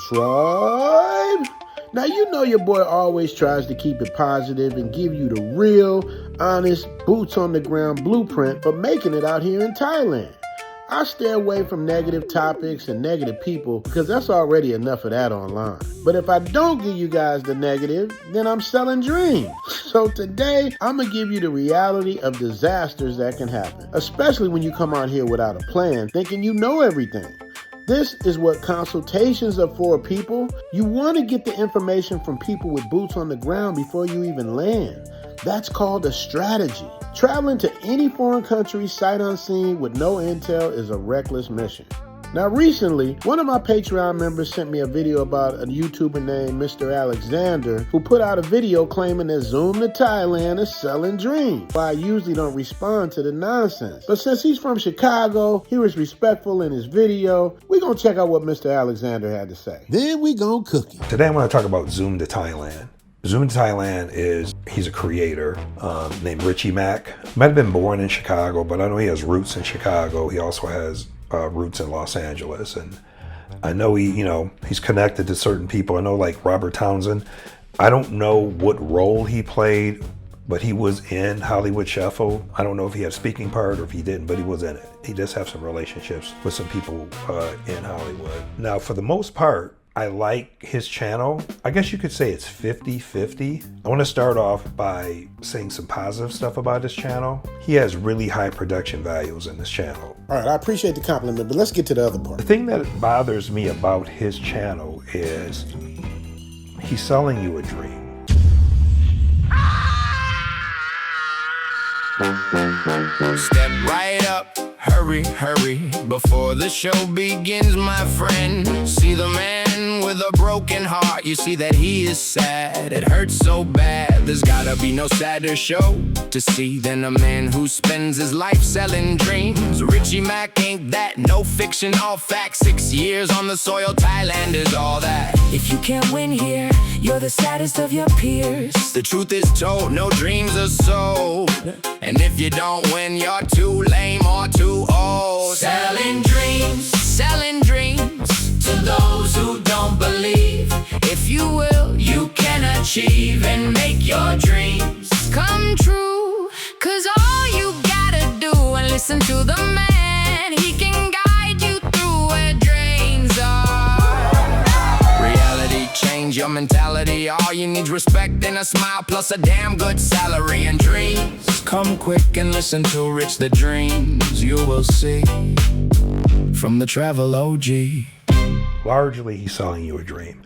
tribe. Now, you know your boy always tries to keep it positive and give you the real, honest, boots on the ground blueprint for making it out here in Thailand. I stay away from negative topics and negative people because that's already enough of that online. But if I don't give you guys the negative, then I'm selling dreams. So today, I'm going to give you the reality of disasters that can happen, especially when you come out here without a plan, thinking you know everything. This is what consultations are for, people. You want to get the information from people with boots on the ground before you even land. That's called a strategy. Traveling to any foreign country sight unseen with no intel is a reckless mission. Now recently, one of my Patreon members sent me a video about a YouTuber named Mr. Alexander who put out a video claiming that Zoom to Thailand is selling dreams. Well, I usually don't respond to the nonsense, but since he's from Chicago, he was respectful in his video. We're going to check out what Mr. Alexander had to say. Then we gon' cook it. Today I'm going to talk about Zoom to Thailand. Zoom to Thailand he's a creator named Richie Mack. Might have been born in Chicago, but I know he has roots in Chicago. He also has roots in Los Angeles. And I know he's connected to certain people. I know like Robert Townsend. I don't know what role he played, but he was in Hollywood Shuffle. I don't know if he had a speaking part or if he didn't, but he was in it. He does have some relationships with some people in Hollywood. Now, for the most part, I like his channel. I guess you could say it's 50-50. I want to start off by saying some positive stuff about his channel. He has really high production values in this channel. All right, I appreciate the compliment, but let's get to the other part. The thing that bothers me about his channel is he's selling you a dream. Step right up, hurry, hurry, before the show begins, my friend. See the man with a broken heart, you see that he is sad, it hurts so bad. There's gotta be no sadder show to see than a man who spends his life selling dreams. Richie Mack ain't that, no fiction, all facts. 6 years on the soil, Thailand is all that. If you can't win here, you're the saddest of your peers. The truth is told, no dreams are sold. And if you don't win, you're too lame or too old. Selling dreams to those who don't believe. If you will, you can achieve and make your dreams come true. Cause all you gotta do and listen to the man, he can guide you through where dreams are. Reality change your mentality. All you need's respect and a smile, plus a damn good salary. And dreams come quick, and listen to Rich the Dreams you will see from the Travel OG. Largely, he's selling you a dream.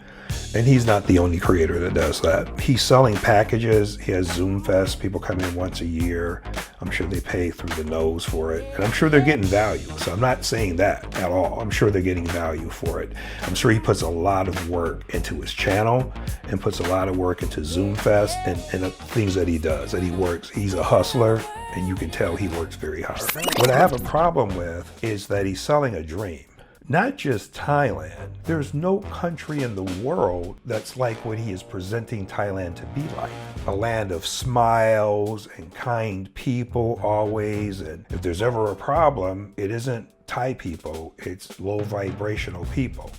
And he's not the only creator that does that. He's selling packages. He has Zoom Fest. People come in once a year. I'm sure they pay through the nose for it. And I'm sure they're getting value. So I'm not saying that at all. I'm sure they're getting value for it. I'm sure he puts a lot of work into his channel and puts a lot of work into Zoom Fest and the things that he does, that he works. He's a hustler, and you can tell he works very hard. What I have a problem with is that he's selling a dream. Not just Thailand. There's no country in the world that's like what he is presenting Thailand to be like. A land of smiles and kind people always. And if there's ever a problem, it isn't Thai people, it's low vibrational people.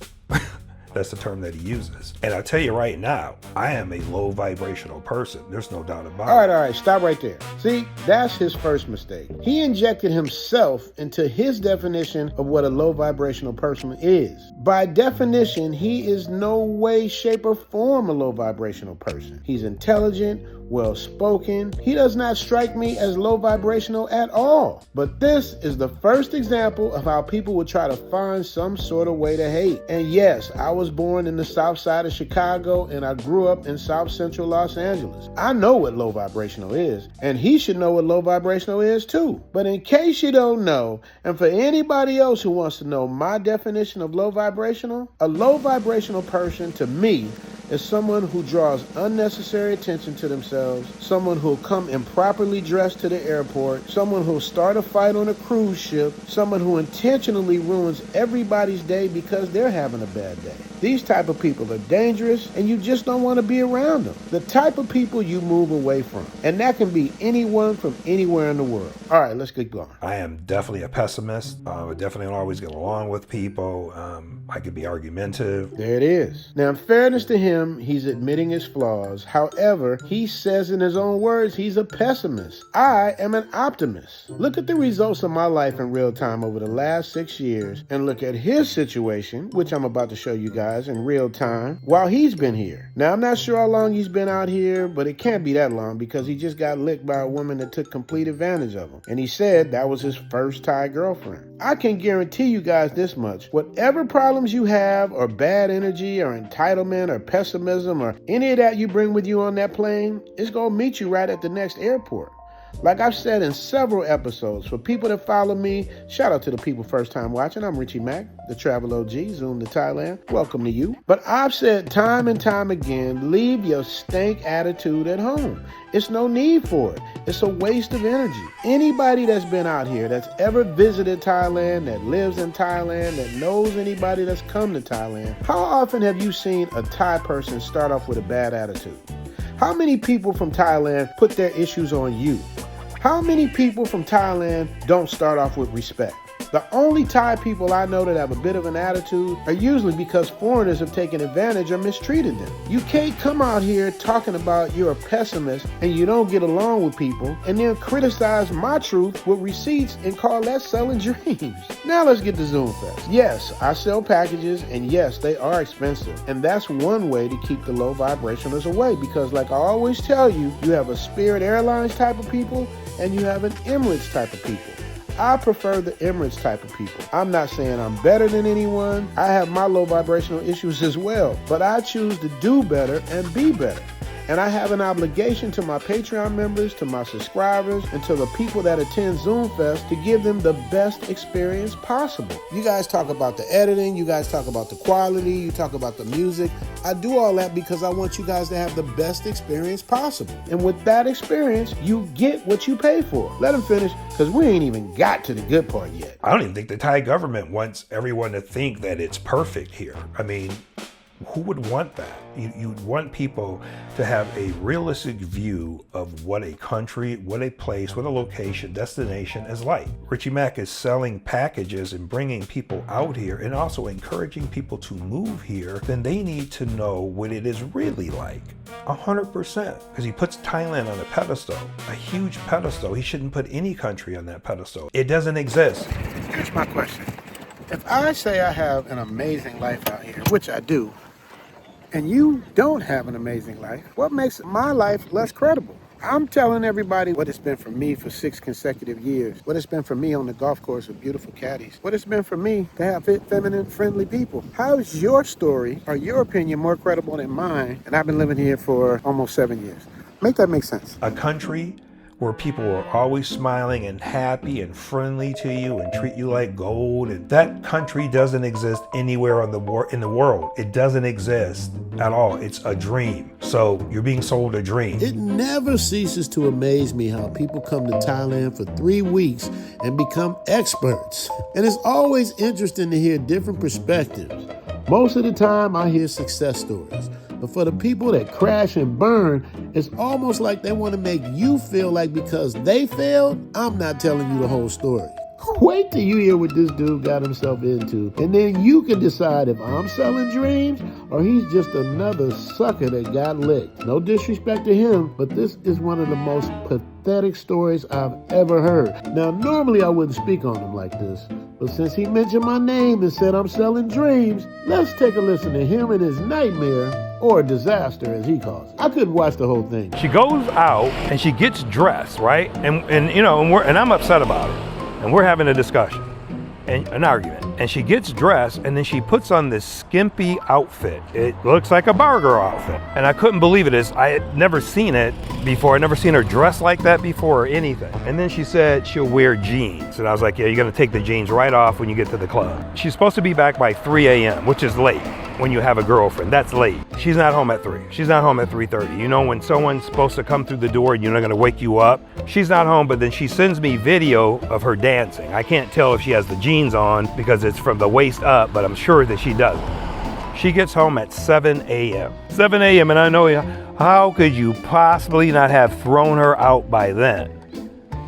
That's the term that he uses. And I'll tell you right now, I am a low vibrational person. There's no doubt about it. All right, stop right there. See, that's his first mistake. He injected himself into his definition of what a low vibrational person is. By definition, he is no way, shape, or form a low vibrational person. He's intelligent, well-spoken. He does not strike me as low vibrational at all. But this is the first example of how people would try to find some sort of way to hate. And yes, I was born in the south side of Chicago and I grew up in south central Los Angeles. I know what low vibrational is, and he should know what low vibrational is too. But in case you don't know, and for anybody else who wants to know my definition of low vibrational, a low vibrational person to me is someone who draws unnecessary attention to themselves, someone who'll come improperly dressed to the airport, someone who'll start a fight on a cruise ship, someone who intentionally ruins everybody's day because they're having a bad day. These type of people are dangerous and you just don't want to be around them. The type of people you move away from. And that can be anyone from anywhere in the world. All right, let's get going. I am definitely a pessimist. I definitely don't always get along with people. I could be argumentative. There it is. Now, in fairness to him, he's admitting his flaws. However, he says in his own words, he's a pessimist. I am an optimist. Look at the results of my life in real time over the last 6 years and look at his situation, which I'm about to show you guys in real time, while he's been here. Now, I'm not sure how long he's been out here, but it can't be that long because he just got licked by a woman that took complete advantage of him. And he said that was his first Thai girlfriend. I can guarantee you guys this much. Whatever problems you have, or bad energy, or entitlement, or pessimism, or any of that you bring with you on that plane, it's gonna meet you right at the next airport. Like I've said in several episodes, for people that follow me, shout out to the people first time watching. I'm Richie Mack, the travel OG, Zoom to Thailand. Welcome to you. But I've said time and time again, leave your stank attitude at home. It's no need for it. It's a waste of energy. Anybody that's been out here, that's ever visited Thailand, that lives in Thailand, that knows anybody that's come to Thailand, how often have you seen a Thai person start off with a bad attitude? How many people from Thailand put their issues on you? How many people from Thailand don't start off with respect? The only Thai people I know that have a bit of an attitude are usually because foreigners have taken advantage or mistreated them. You can't come out here talking about you're a pessimist and you don't get along with people and then criticize my truth with receipts and call that selling dreams. Now let's get to Zoom Fest. Yes, I sell packages and yes, they are expensive. And that's one way to keep the low vibrationals away because like I always tell you, you have a Spirit Airlines type of people and you have an Emirates type of people. I prefer the Emirates type of people. I'm not saying I'm better than anyone. I have my low vibrational issues as well, but I choose to do better and be better. And I have an obligation to my Patreon members, to my subscribers, and to the people that attend Zoom Fest to give them the best experience possible. You guys talk about the editing, you guys talk about the quality, you talk about the music. I do all that because I want you guys to have the best experience possible. And with that experience, you get what you pay for. Let them finish, because we ain't even got to the good part yet. I don't even think the Thai government wants everyone to think that it's perfect here. I mean, who would want that? You'd want people to have a realistic view of what a country, what a place, what a location, destination is like. Richie Mack is selling packages and bringing people out here and also encouraging people to move here. Then they need to know what it is really like. 100%. Because he puts Thailand on a pedestal, a huge pedestal. He shouldn't put any country on that pedestal. It doesn't exist. Here's my question. If I say I have an amazing life out here, which I do, and you don't have an amazing life, what makes my life less credible? I'm telling everybody what it's been for me for 6 consecutive years, what it's been for me on the golf course with beautiful caddies, what it's been for me to have fit, feminine, friendly people. How is your story or your opinion more credible than mine? And I've been living here for almost 7 years. Make that make sense. A country where people are always smiling and happy and friendly to you and treat you like gold. And that country doesn't exist anywhere in the world. It doesn't exist at all. It's a dream. So you're being sold a dream. It never ceases to amaze me how people come to Thailand for 3 weeks and become experts. And it's always interesting to hear different perspectives. Most of the time I hear success stories. But for the people that crash and burn, it's almost like they want to make you feel like because they failed, I'm not telling you the whole story. Wait till you hear what this dude got himself into, and then you can decide if I'm selling dreams or he's just another sucker that got licked. No disrespect to him, but this is one of the most pathetic stories I've ever heard. Now, normally I wouldn't speak on him like this, but since he mentioned my name and said I'm selling dreams, let's take a listen to him and his nightmare, or disaster as he calls it. I couldn't watch the whole thing. She goes out and she gets dressed, right? And you know, and I'm upset about it. And we're having a discussion and an argument. And she gets dressed and then she puts on this skimpy outfit. It looks like a bar girl outfit. And I couldn't believe it. I had never seen it before. I'd never seen her dressed like that before or anything. And then she said she'll wear jeans. And I was like, yeah, you're gonna take the jeans right off when you get to the club. She's supposed to be back by 3 a.m., which is late. When you have a girlfriend, that's late. She's not home at 3. She's not home at 3:30. You know, when someone's supposed to come through the door and you're not gonna wake you up, she's not home, but then she sends me video of her dancing. I can't tell if she has the jeans on because it's from the waist up, but I'm sure that she doesn't. She gets home at 7 a.m. 7 a.m. and I know, how could you possibly not have thrown her out by then?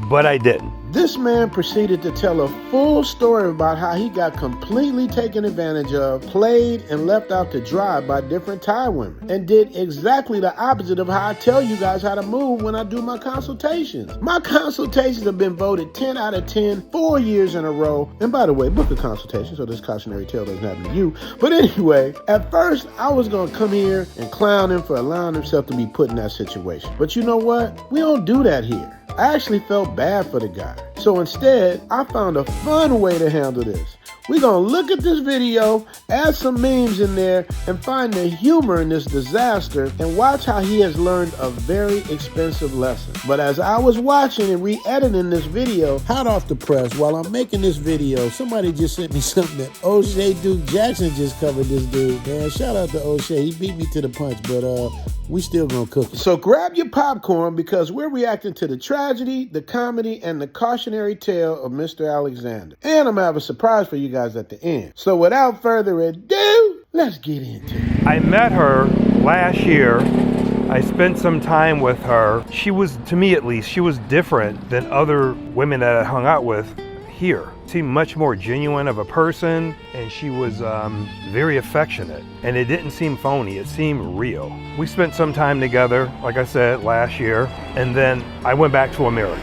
But I didn't. This man proceeded to tell a full story about how he got completely taken advantage of, played, and left out to dry by different Thai women, and did exactly the opposite of how I tell you guys how to move when I do my consultations. My consultations have been voted 10 out of 10 4 years in a row. And by the way, book a consultation so this cautionary tale doesn't happen to you. But anyway, at first I was going to come here and clown him for allowing himself to be put in that situation. But you know what? We don't do that here. I actually felt bad for the guy. So instead, I found a fun way to handle this. We're going to look at this video, add some memes in there, and find the humor in this disaster and watch how he has learned a very expensive lesson. But as I was watching and re-editing this video, hot off the press, while I'm making this video, somebody just sent me something that O'Shea Duke Jackson just covered this dude. Man, shout out to O'Shea. He beat me to the punch, but we still gonna cook it. So grab your popcorn because we're reacting to the tragedy, the comedy, and the cautionary tale of Mr. Alexander. And I'm gonna have a surprise for you guys at the end. So without further ado, let's get into it. I met her last year. I spent some time with her. She was, to me at least, she was different than other women that I hung out with here. Seemed much more genuine of a person, and she was very affectionate, and it didn't seem phony, it seemed real. We spent some time together, like I said, last year, and then I went back to America.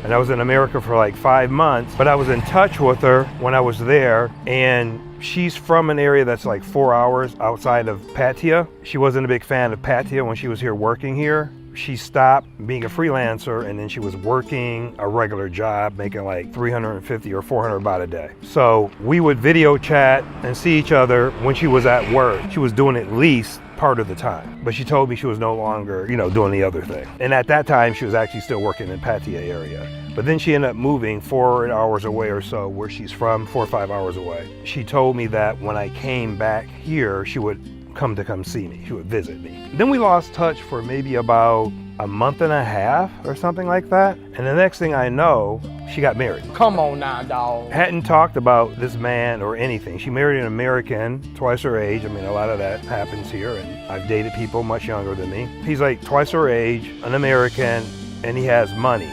And I was in America for like 5 months, but I was in touch with her when I was there, and she's from an area that's like 4 hours outside of Pattaya. She wasn't a big fan of Pattaya when she was here working here. She stopped being a freelancer, and then she was working a regular job, making like 350 or 400 baht a day. So we would video chat and see each other when she was at work. She was doing at least part of the time, but she told me she was no longer, doing the other thing. And at that time, she was actually still working in Pattaya area. But then she ended up moving 4 hours away or so, where she's from, 4 or 5 hours away. She told me that when I came back here, she would come see me. She would visit me. Then we lost touch for maybe about a month and a half or something like that. And the next thing I know, she got married. Come on now, dog. Hadn't talked about this man or anything. She married an American, twice her age. I mean, a lot of that happens here, and I've dated people much younger than me. He's like twice her age, an American, and he has money,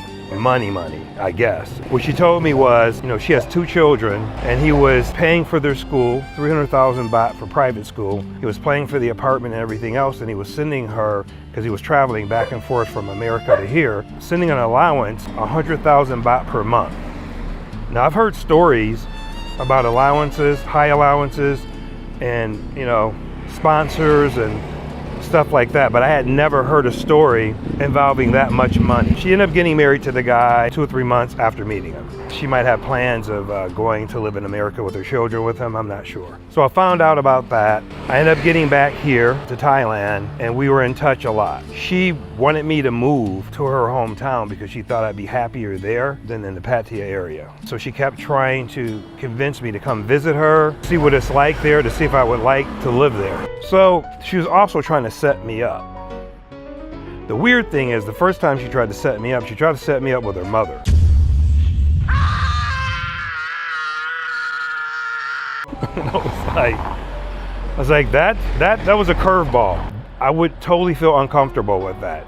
I guess. What she told me was, she has 2 children, and he was paying for their school, 300,000 baht for private school. He was paying for the apartment and everything else, and he was sending her, because he was traveling back and forth from America to here, sending an allowance, 100,000 baht per month. Now, I've heard stories about allowances, high allowances, and, sponsors and stuff like that, but I had never heard a story involving that much money. She ended up getting married to the guy 2 or 3 months after meeting him. She might have plans of going to live in America with her children with him, I'm not sure. So I found out about that. I ended up getting back here to Thailand, and we were in touch a lot. She wanted me to move to her hometown because she thought I'd be happier there than in the Pattaya area. So she kept trying to convince me to come visit her, see what it's like there, to see if I would like to live there. So she was also trying to set me up. The weird thing is, the first time she tried to set me up, she tried to set me up with her mother. I was like, that was a curveball. I would totally feel uncomfortable with that.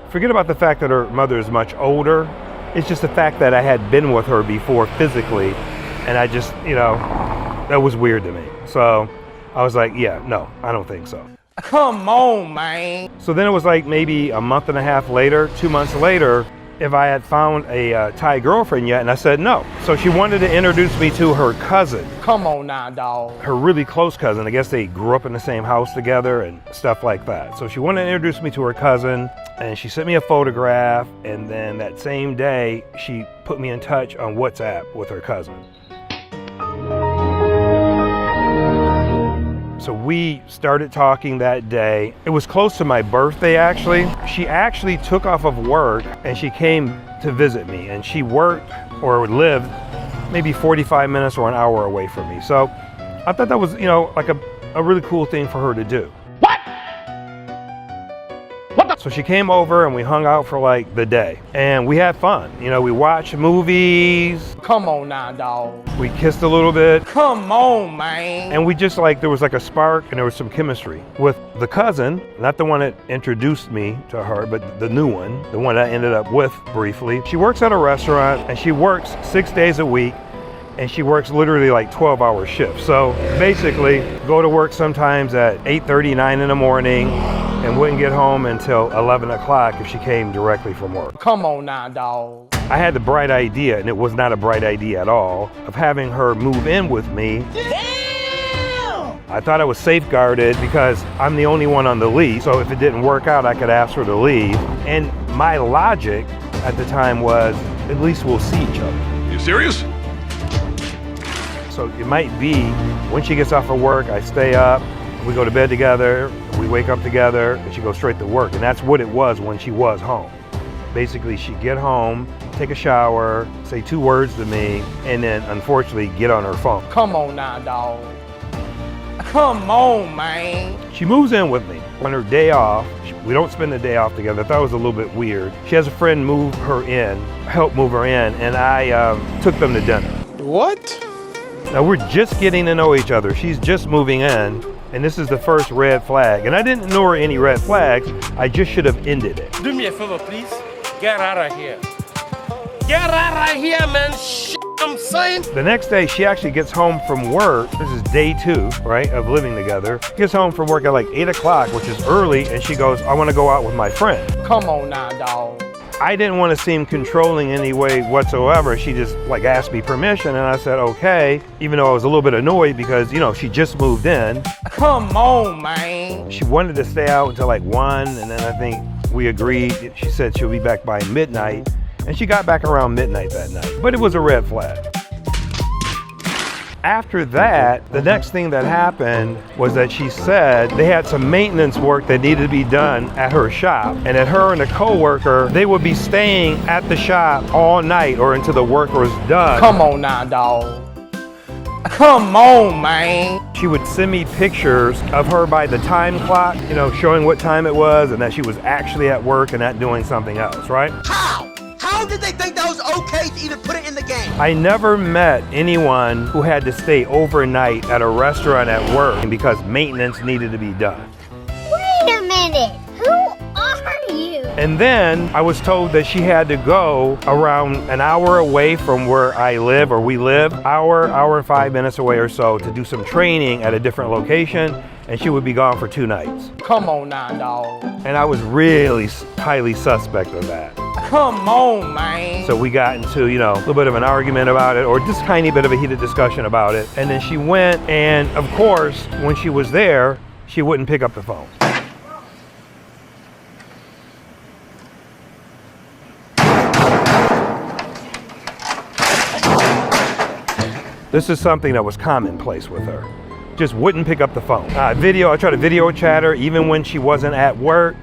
Forget about the fact that her mother is much older. It's just the fact that I had been with her before physically, and I just, that was weird to me. So I was like, yeah, no, I don't think so. Come on, man. So then it was like maybe a month and a half later, 2 months later, if I had found a Thai girlfriend yet, and I said no. So she wanted to introduce me to her cousin. Come on now, dog. Her really close cousin. I guess they grew up in the same house together and stuff like that. So she wanted to introduce me to her cousin, and she sent me a photograph, and then that same day, she put me in touch on WhatsApp with her cousin. So we started talking that day. It was close to my birthday, actually. She actually took off of work and she came to visit me, and she worked or lived maybe 45 minutes or an hour away from me. So I thought that was, like a really cool thing for her to do. What? So So she came over and we hung out for like the day. And we had fun. You know, we watched movies. Come on now, dog. We kissed a little bit. Come on, man. And we just like, there was like a spark and there was some chemistry. With the cousin, not the one that introduced me to her, but the new one, the one I ended up with briefly. She works at a restaurant and she works 6 days a week. And she works literally like 12-hour shifts. So basically, go to work sometimes at 8:30, 9 in the morning, and wouldn't get home until 11 o'clock if she came directly from work. Come on now, dog. I had the bright idea, and it was not a bright idea at all, of having her move in with me. Damn! I thought I was safeguarded because I'm the only one on the lease. So if it didn't work out, I could ask her to leave. And my logic at the time was, at least we'll see each other. You serious? So it might be when she gets off of work, I stay up, we go to bed together, we wake up together, and she goes straight to work. And that's what it was when she was home. Basically, she'd get home, take a shower, say 2 words to me, and then unfortunately get on her phone. Come on now, dog. Come on, man. She moves in with me on her day off. We don't spend the day off together. I thought it was a little bit weird. She has a friend move her in, help move her in, and I took them to dinner. What? Now we're just getting to know each other. She's just moving in, and this is the first red flag. And I didn't know any red flags. I just should have ended it. Do me a favor, please. Get out of here. Get out of here, man. Shit, I'm saying. The next day, she actually gets home from work. This is day 2, right, of living together. Gets home from work at like 8 o'clock, which is early, and she goes, I want to go out with my friend. Come on now, dog. I didn't want to seem controlling in any way whatsoever. She just like asked me permission, and I said, okay, even though I was a little bit annoyed because, you know, she just moved in. Come on, man. She wanted to stay out until like 1, and then I think we agreed. She said she'll be back by midnight, and she got back around midnight that night, but it was a red flag. After that, the next thing that happened was that she said they had some maintenance work that needed to be done at her shop, and that her and a coworker, they would be staying at the shop all night or until the work was done. Come on now, dog. Come on, man. She would send me pictures of her by the time clock, you know, showing what time it was and that she was actually at work and not doing something else, right? How did they think that was okay to even put it in the game? I never met anyone who had to stay overnight at a restaurant at work because maintenance needed to be done. Wait a minute, who are you? And then I was told that she had to go around an hour away from where I live, or we live, hour and 5 minutes away or so, to do some training at a different location, and she would be gone for 2 nights. Come on now, dog. And I was really highly suspect of that. Come on, man. So we got into, you know, a little bit of an argument about it, or just a tiny bit of a heated discussion about it. And then she went, and of course, when she was there, she wouldn't pick up the phone. This is something that was commonplace with her. Just wouldn't pick up the phone. I tried to video chat her even when she wasn't at work.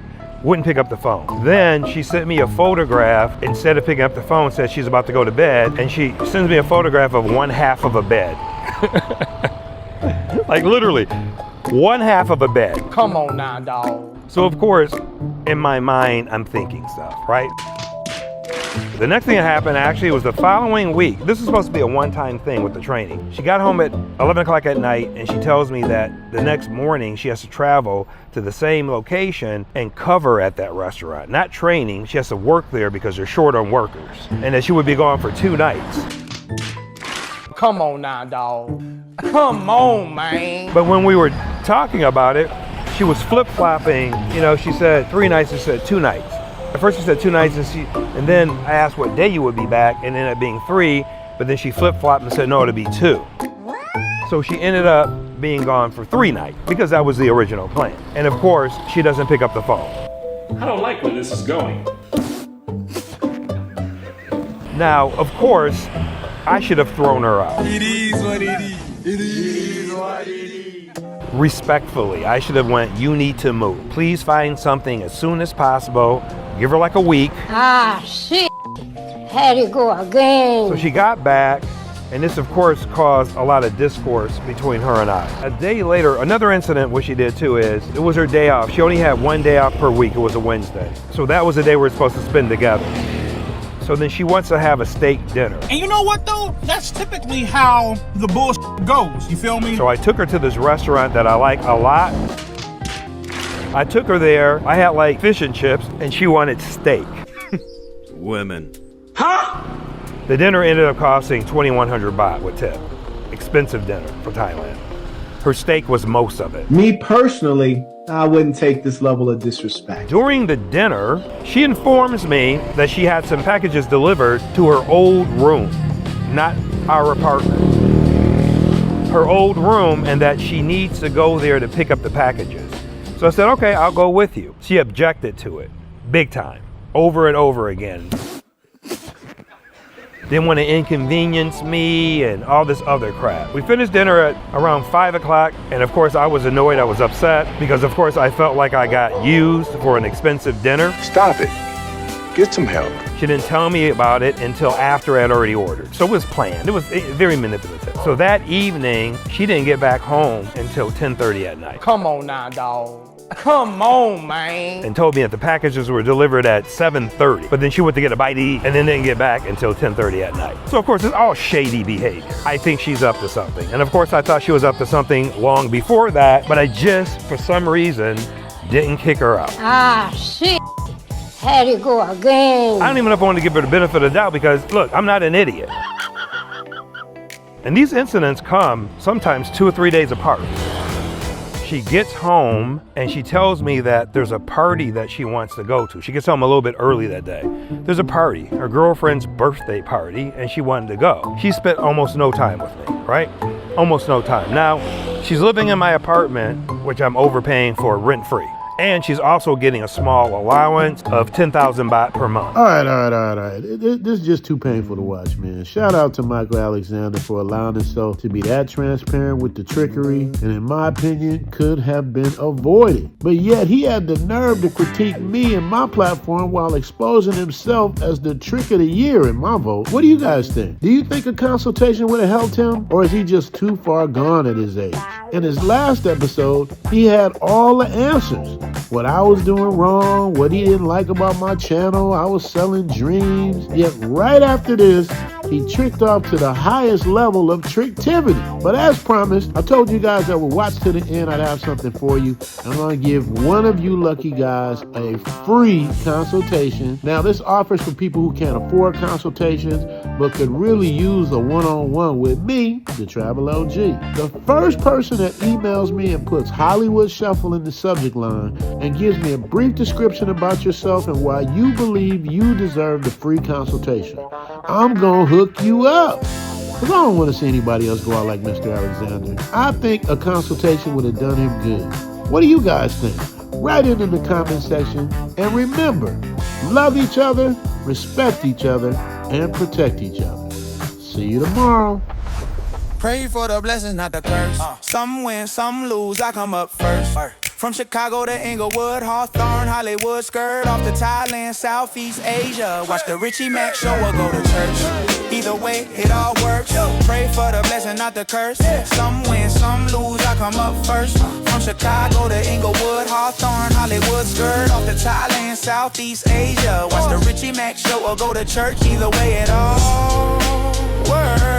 Wouldn't pick up the phone. Then she sent me a photograph. Instead of picking up the phone, said she's about to go to bed, and she sends me a photograph of 1/2 of a bed. Like literally, 1/2 of a bed. Come on now, dog. So of course, in my mind, I'm thinking stuff, right? The next thing that happened actually was the following week. This is supposed to be a one-time thing with the training. She got home at 11 o'clock at night, and she tells me that the next morning she has to travel to the same location and cover at that restaurant. Not training, she has to work there because they're short on workers. And that she would be gone for 2 nights. Come on now, dog. Come on, man. But when we were talking about it, she was flip-flopping. You know, she said 3 nights, she said 2 nights. At first she said 2 nights, and then I asked what day you would be back, and ended up being 3, but then she flip-flopped and said no, it'll be 2. So she ended up being gone for 3 nights, because that was the original plan. And of course, she doesn't pick up the phone. I don't like where this is going. Now, of course, I should have thrown her out. It is what it is. It is what it is. Respectfully, I should have went, you need to move. Please find something as soon as possible. Give her like a week. Ah, shit. Had to go again. So she got back, And this, of course, caused a lot of discourse between her and I. A day later, another incident what she did too is, it was her day off. She only had one day off per week. It was a Wednesday. So that was the day we were supposed to spend together. So then she wants to have a steak dinner. And you know what though? That's typically how the bullshit goes. You feel me? So I took her to this restaurant that I like a lot. I took her there. I had like fish and chips, and she wanted steak. Women. Huh? The dinner ended up costing 2,100 baht with tip. Expensive dinner for Thailand. Her steak was most of it. Me personally, I wouldn't take this level of disrespect. During the dinner, she informs me that she had some packages delivered to her old room, not our apartment. Her old room, and that she needs to go there to pick up the packages. So I said, okay, I'll go with you. She objected to it, big time, over and over again. Didn't want to inconvenience me and all this other crap. We finished dinner at around 5 o'clock, and of course I was annoyed, I was upset, because of course I felt like I got used for an expensive dinner. Stop it. Get some help. She didn't tell me about it until after I'd already ordered. So it was planned. It was very manipulative. So that evening, she didn't get back home until 10:30 at night. Come on now, dog. Come on, man. And told me that the packages were delivered at 7:30, but then she went to get a bite to eat and then didn't get back until 10:30 at night. So of course it's all shady behavior. I think she's up to something. And of course I thought she was up to something long before that, but I just, for some reason, didn't kick her out. Ah, shit. Had to go again. I don't even know if I want to give her the benefit of the doubt because, look, I'm not an idiot. And these incidents come sometimes 2 or 3 days apart. She gets home and she tells me that there's a party that she wants to go to. She gets home a little bit early that day. There's a party, her girlfriend's birthday party, and she wanted to go. She spent almost no time with me, right? Almost no time. Now, she's living in my apartment, which I'm overpaying for rent-free. And she's also getting a small allowance of 10,000 baht per month. All right. This is just too painful to watch, man. Shout out to Michael Alexander for allowing himself to be that transparent with the trickery, and in my opinion, could have been avoided. But yet he had the nerve to critique me and my platform while exposing himself as the trick of the year in my vote. What do you guys think? Do you think a consultation would have helped him, or is he just too far gone at his age? In his last episode, he had all the answers. What I was doing wrong, what he didn't like about my channel, I was selling dreams. Yet right after this, he tricked off to the highest level of tricktivity. But as promised, I told you guys that would watch to the end, I'd have something for you. I'm gonna give one of you lucky guys a free consultation. Now this offers for people who can't afford consultations, but could really use a one-on-one with me, the Travel OG. The first person that emails me and puts Hollywood Shuffle in the subject line and gives me a brief description about yourself and why you believe you deserve the free consultation, I'm gonna hook you up. Because I don't want to see anybody else go out like Mr. Alexander. I think a consultation would have done him good. What do you guys think? Write it in the comment section. And remember, love each other, respect each other, and protect each other. See you tomorrow. Pray for the blessings, not the curse. Some win, some lose, I come up first. From Chicago to Inglewood, Hawthorne, Hollywood, skirt off to Thailand, Southeast Asia. Watch the Richie Mac show or go to church. Either way, it all works. Pray for the blessing, not the curse. Some win, some lose, I come up first. From Chicago to Inglewood, Hawthorne, Hollywood, skirt off to Thailand, Southeast Asia. Watch the Richie Mac show or go to church. Either way, it all works.